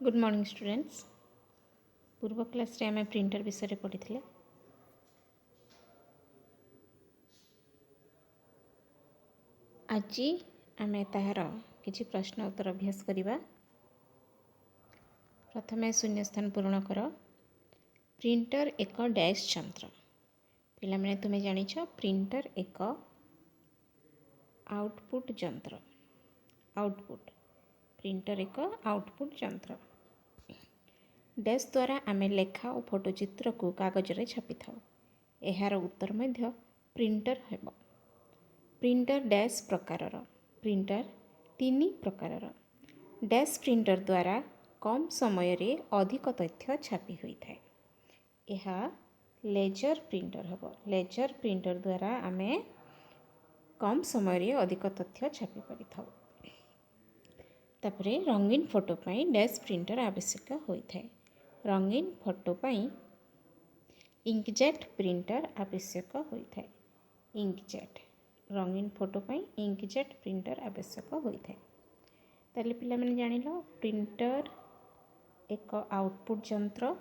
Good morning students. पूर्व class रे आमे प्रिंटर विषय पढ़ी थे। आज आमे ताहार किछि प्रश्न उत्तर अभ्यास करिबा। प्रथमे शून्यस्थान पूर्ण कर। प्रिंटर एक डैश यंत्र। पिला माने तुमे जानिछ प्रिंटर एक आउटपुट यंत्र। आउटपुट प्रिंटर एक आउटपुट यंत्र। डैश द्वारा आमे लेखा और फोटो चित्र को कागज रे छापी थाउ। एहार उत्तर मध्य प्रिंटर हेबो। प्रिंटर डैश प्रकारर। प्रिंटर तीन प्रकारर। डैश प्रिंटर द्वारा कम समय रे अधिक तथ्य छापी होई थाए। एहा लेजर प्रिंटर हेबो। लेजर प्रिंटर द्वारा आमे कम समय रे अधिक तथ्य छापी पारि थाउ। तापरे रंगीन फोटो पाई डैश प्रिंटर आवश्यक होई थाए। रंगीन फोटो पाई इंकजेट प्रिंटर आवश्यक होई थाए। इंकजेट रंगीन फोटो पाई इंकजेट प्रिंटर आवश्यक होई थाए। ताले पिला माने जानिलो प्रिंटर एक आउटपुट यंत्र।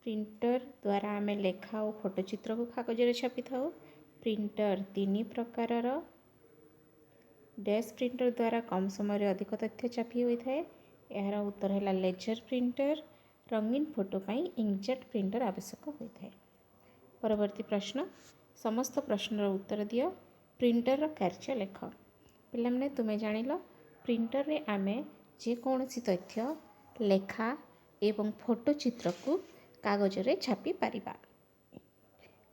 प्रिंटर द्वारा आमे लेखा और फोटो चित्र को कागज रे छापी थाउ। प्रिंटर तीन प्रकारर। डैश प्रिंटर द्वारा कम समय रे अधिक तथ्य छापी होई थाए। यार उत्तर है लेजर प्रिंटर। रंगीन फोटो पाई इंकजेट प्रिंटर आवश्यक होई थाए। परवर्ती प्रश्न समस्त प्रश्नर उत्तर दियो। प्रिंटर कार्य लेख। पिला माने तुमे जानिलो प्रिंटर रे आमे जे कोनोसी तथ्य लेखा एवं फोटो चित्र को कागज रे छापी पारिबा।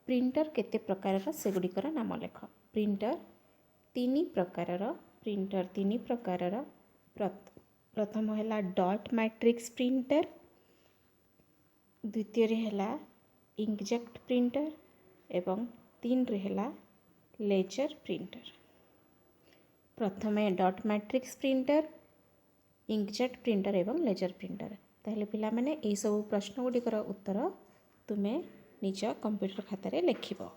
प्रिंटर केते प्रकारर सेगुड़िकर नाम लेख। प्रिंटर तीन प्रकारर। प्रिंटर तीन प्रकारर। प्रथम है डॉट मैट्रिक्स प्रिंटर। द्वितीय है इंकजेट प्रिंटर एवं तीन रे है लेजर प्रिंटर। प्रथम dot matrix printer inkjet printer एवं लेजर प्रिंटर। ताहले पिला माने एई सब प्रश्न गुड़िकर उत्तर तुमे निज कंप्यूटर खातारे लिखिबो।